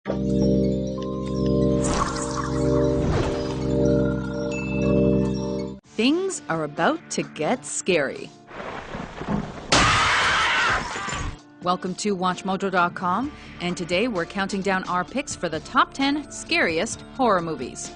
Things are about to get scary. Welcome to WatchMojo.com, and today we're counting down our picks for the top 10 scariest horror movies.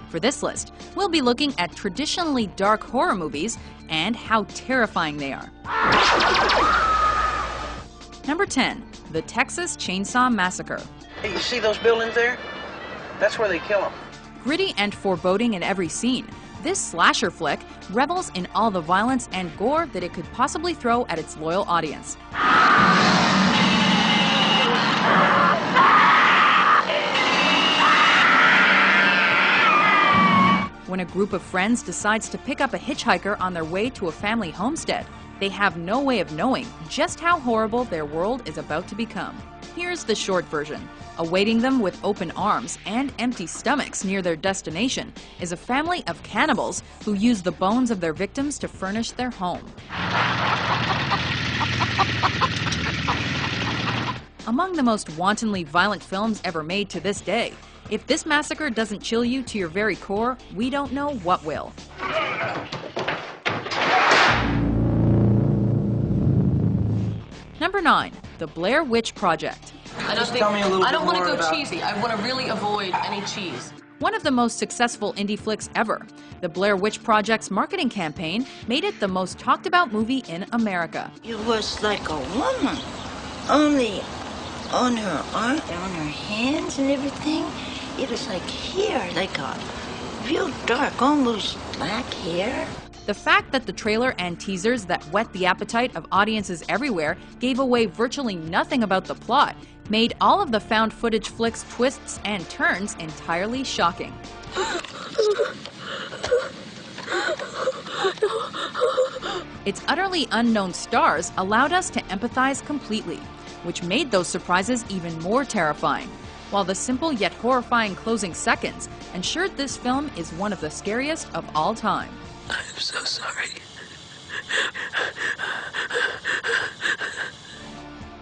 For this list, we'll be looking at traditionally dark horror movies and how terrifying they are. Number 10, The Texas Chainsaw Massacre. Hey, you see those buildings there? That's where they kill them. Gritty and foreboding in every scene, this slasher flick revels in all the violence and gore that it could possibly throw at its loyal audience. When a group of friends decides to pick up a hitchhiker on their way to a family homestead, they have no way of knowing just how horrible their world is about to become. Here's the short version. Awaiting them with open arms and empty stomachs near their destination is a family of cannibals who use the bones of their victims to furnish their home. Among the most wantonly violent films ever made to this day, if this massacre doesn't chill you to your very core, we don't know what will. Number 9, The Blair Witch Project. I don't want to go cheesy. I want to really avoid any cheese. One of the most successful indie flicks ever, the Blair Witch Project's marketing campaign made it the most talked about movie in America. It was like a woman, only on her arm, on her hands and everything. It was like hair, like a real dark, almost black hair. The fact that the trailer and teasers that whet the appetite of audiences everywhere gave away virtually nothing about the plot made all of the found footage flicks' twists and turns entirely shocking. Its utterly unknown stars allowed us to empathize completely, which made those surprises even more terrifying, while the simple yet horrifying closing seconds ensured this film is one of the scariest of all time. I'm so sorry.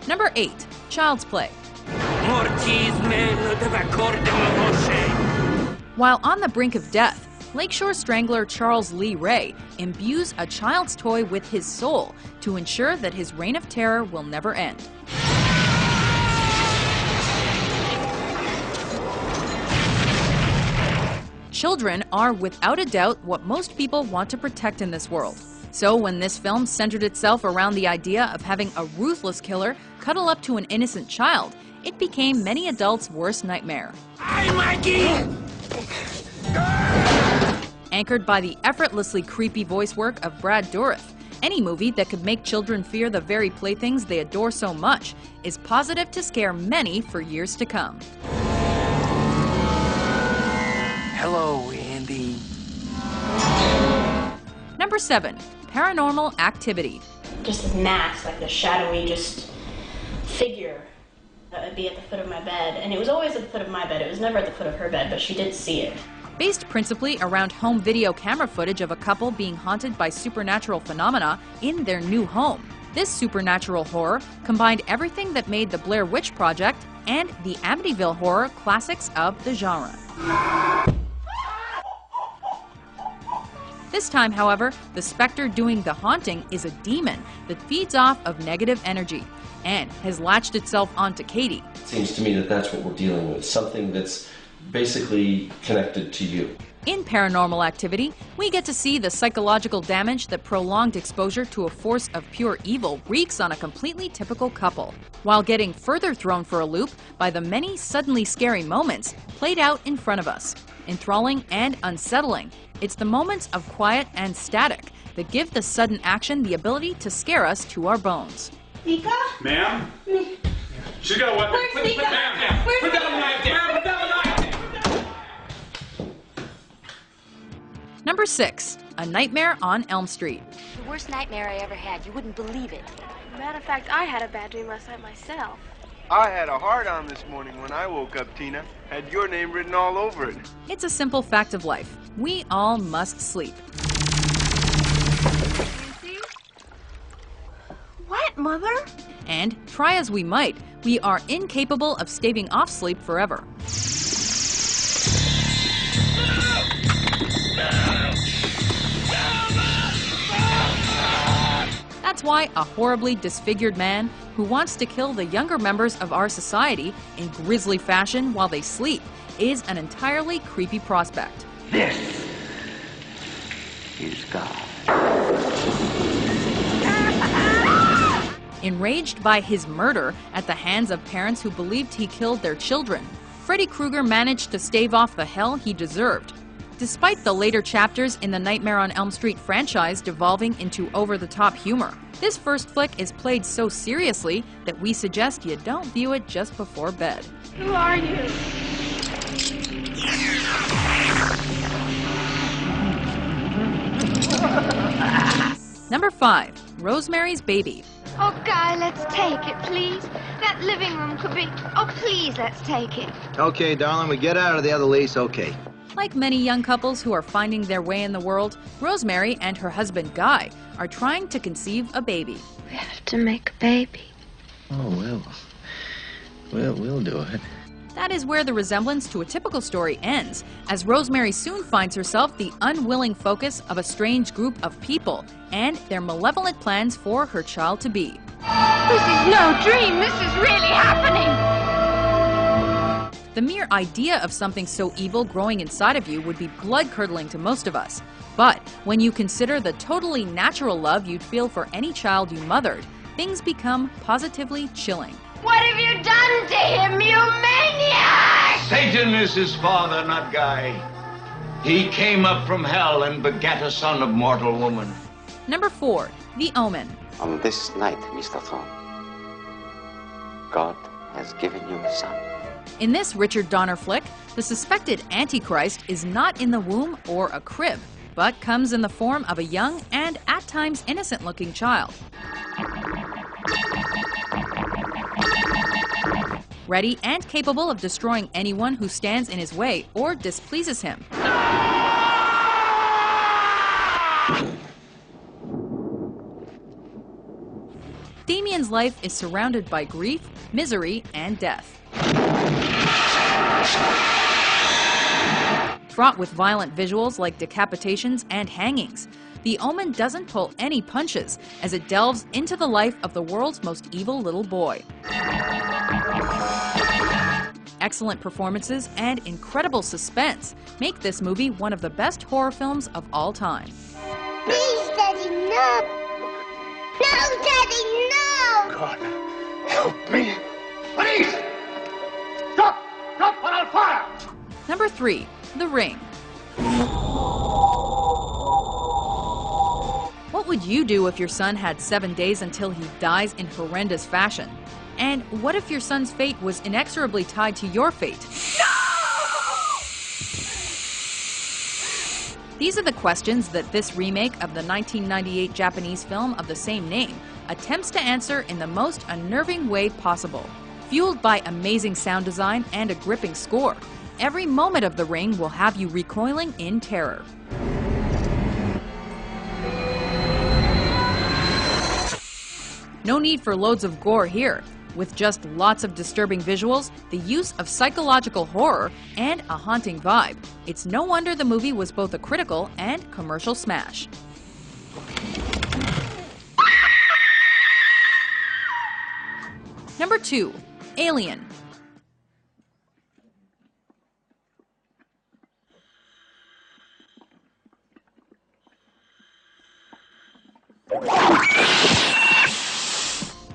Number 8, Child's Play. While on the brink of death, Lakeshore Strangler Charles Lee Ray imbues a child's toy with his soul to ensure that his reign of terror will never end. Children are without a doubt what most people want to protect in this world. So when this film centered itself around the idea of having a ruthless killer cuddle up to an innocent child, it became many adults' worst nightmare. Hi, Mikey! Anchored by the effortlessly creepy voice work of Brad Dourif, any movie that could make children fear the very playthings they adore so much is positive to scare many for years to come. Hello, Andy. Number 7, Paranormal Activity. Just a mask, like the shadowy just figure that would be at the foot of my bed. And it was always at the foot of my bed. It was never at the foot of her bed, but she did see it. Based principally around home video camera footage of a couple being haunted by supernatural phenomena in their new home, this supernatural horror combined everything that made the Blair Witch Project and the Amityville horror classics of the genre. This time, however, the specter doing the haunting is a demon that feeds off of negative energy and has latched itself onto Katie. It seems to me that that's what we're dealing with, something that's basically connected to you. In Paranormal Activity, we get to see the psychological damage that prolonged exposure to a force of pure evil wreaks on a completely typical couple, while getting further thrown for a loop by the many suddenly scary moments played out in front of us. Enthralling and unsettling, it's the moments of quiet and static that give the sudden action the ability to scare us to our bones. Nika? Ma'am? She's got a weapon. Where's Nika? Where's Put down the knife there. Put down the knife there. Number 6, A Nightmare on Elm Street. The worst nightmare I ever had. You wouldn't believe it. Matter of fact, I had a bad dream last night myself. I had a hard-on this morning when I woke up, Tina. Had your name written all over it. It's a simple fact of life. We all must sleep. What, Mother? And try as we might, we are incapable of staving off sleep forever. That's why a horribly disfigured man who wants to kill the younger members of our society in grisly fashion while they sleep is an entirely creepy prospect. This is God. Enraged by his murder at the hands of parents who believed he killed their children, Freddy Krueger managed to stave off the hell he deserved. Despite the later chapters in the Nightmare on Elm Street franchise devolving into over-the-top humor, this first flick is played so seriously that we suggest you don't view it just before bed. Who are you? Number 5. Rosemary's Baby. Oh, Guy, let's take it, please. That living room could be... Oh, please, let's take it. Okay, darling, we get out of the other lease, okay. Like many young couples who are finding their way in the world, Rosemary and her husband Guy are trying to conceive a baby. We have to make a baby. Oh, we'll do it. That is where the resemblance to a typical story ends, as Rosemary soon finds herself the unwilling focus of a strange group of people and their malevolent plans for her child-to-be. This is no dream. This is really happening. The mere idea of something so evil growing inside of you would be blood-curdling to most of us. But when you consider the totally natural love you'd feel for any child you mothered, things become positively chilling. What have you done to him, you maniac? Satan is his father, not Guy. He came up from hell and begat a son of mortal woman. Number 4. The Omen. On this night, Mr. Thorne, God has given you a son. In this Richard Donner flick, the suspected Antichrist is not in the womb or a crib, but comes in the form of a young and at times innocent-looking child. Ready and capable of destroying anyone who stands in his way or displeases him. Damien's life is surrounded by grief, misery, and death. Fraught with violent visuals like decapitations and hangings, The Omen doesn't pull any punches as it delves into the life of the world's most evil little boy. Excellent performances and incredible suspense make this movie one of the best horror films of all time. Please, Daddy, no! No, Daddy, no! God, help me. Please! Stop! Stop or I'll fire! Number 3. The Ring. What would you do if your son had 7 days until he dies in horrendous fashion? And what if your son's fate was inexorably tied to your fate? No! These are the questions that this remake of the 1998 Japanese film of the same name attempts to answer in the most unnerving way possible. Fueled by amazing sound design and a gripping score, every moment of The Ring will have you recoiling in terror. No need for loads of gore here. With just lots of disturbing visuals, the use of psychological horror, and a haunting vibe, it's no wonder the movie was both a critical and commercial smash. Number 2. Alien.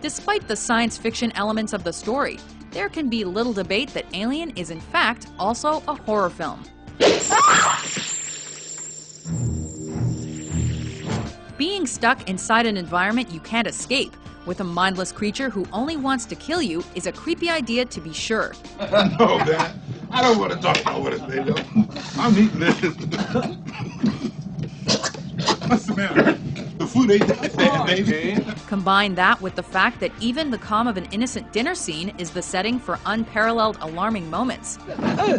Despite the science fiction elements of the story, there can be little debate that Alien is in fact also a horror film. Being stuck inside an environment you can't escape, with a mindless creature who only wants to kill you, is a creepy idea to be sure. No, Dad. I don't want to talk about what it's made of. I'm eating this. What's the matter? The food ain't that bad, baby. Combine that with the fact that even the calm of an innocent dinner scene is the setting for unparalleled alarming moments. Oh,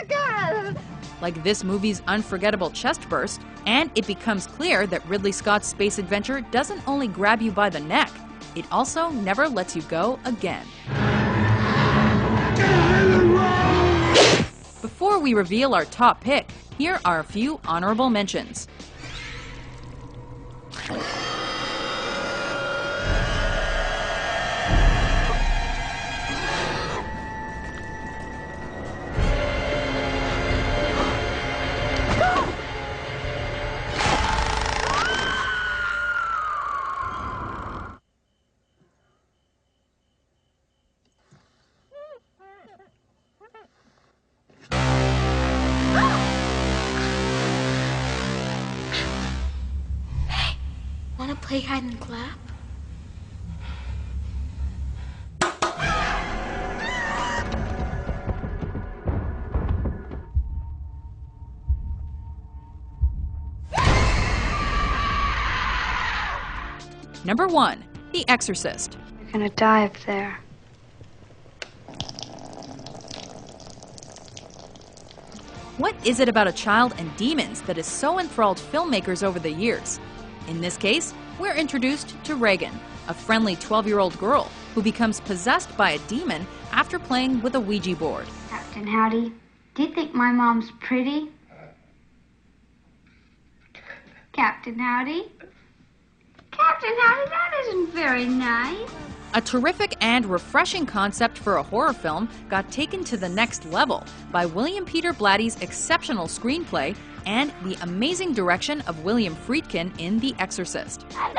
God. like this movie's unforgettable chest burst, and it becomes clear that Ridley Scott's space adventure doesn't only grab you by the neck, it also never lets you go again. Before we reveal our top pick, here are a few honorable mentions. Want to play hide and clap? Number 1, The Exorcist. You're gonna die up there. What is it about a child and demons that has so enthralled filmmakers over the years? In this case, we're introduced to Reagan, a friendly 12-year-old girl who becomes possessed by a demon after playing with a Ouija board. Captain Howdy, do you think my mom's pretty? Captain Howdy? Captain Howdy, that isn't very nice. A terrific and refreshing concept for a horror film got taken to the next level by William Peter Blatty's exceptional screenplay and the amazing direction of William Friedkin in The Exorcist. All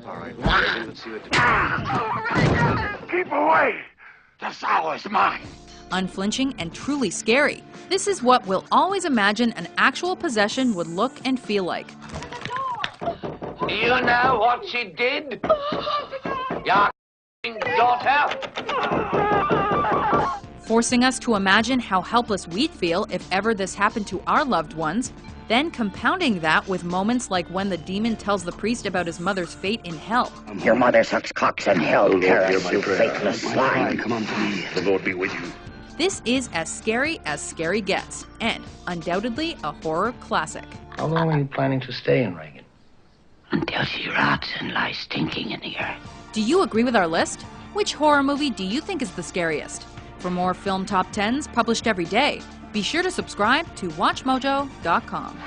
right, let's see what the... Keep away! The sow is mine! Unflinching and truly scary, this is what we'll always imagine an actual possession would look and feel like. You know what she did? Your daughter? Forcing us to imagine how helpless we'd feel if ever this happened to our loved ones, then compounding that with moments like when the demon tells the priest about his mother's fate in hell. Your mother sucks cocks in hell, Karis, you faithless swine. Come on, please. The Lord be with you. This is as scary gets, and undoubtedly a horror classic. How long are you planning to stay in Reagan? Until she rots and lies stinking in the earth. Do you agree with our list? Which horror movie do you think is the scariest? For more film top 10s published every day, be sure to subscribe to WatchMojo.com.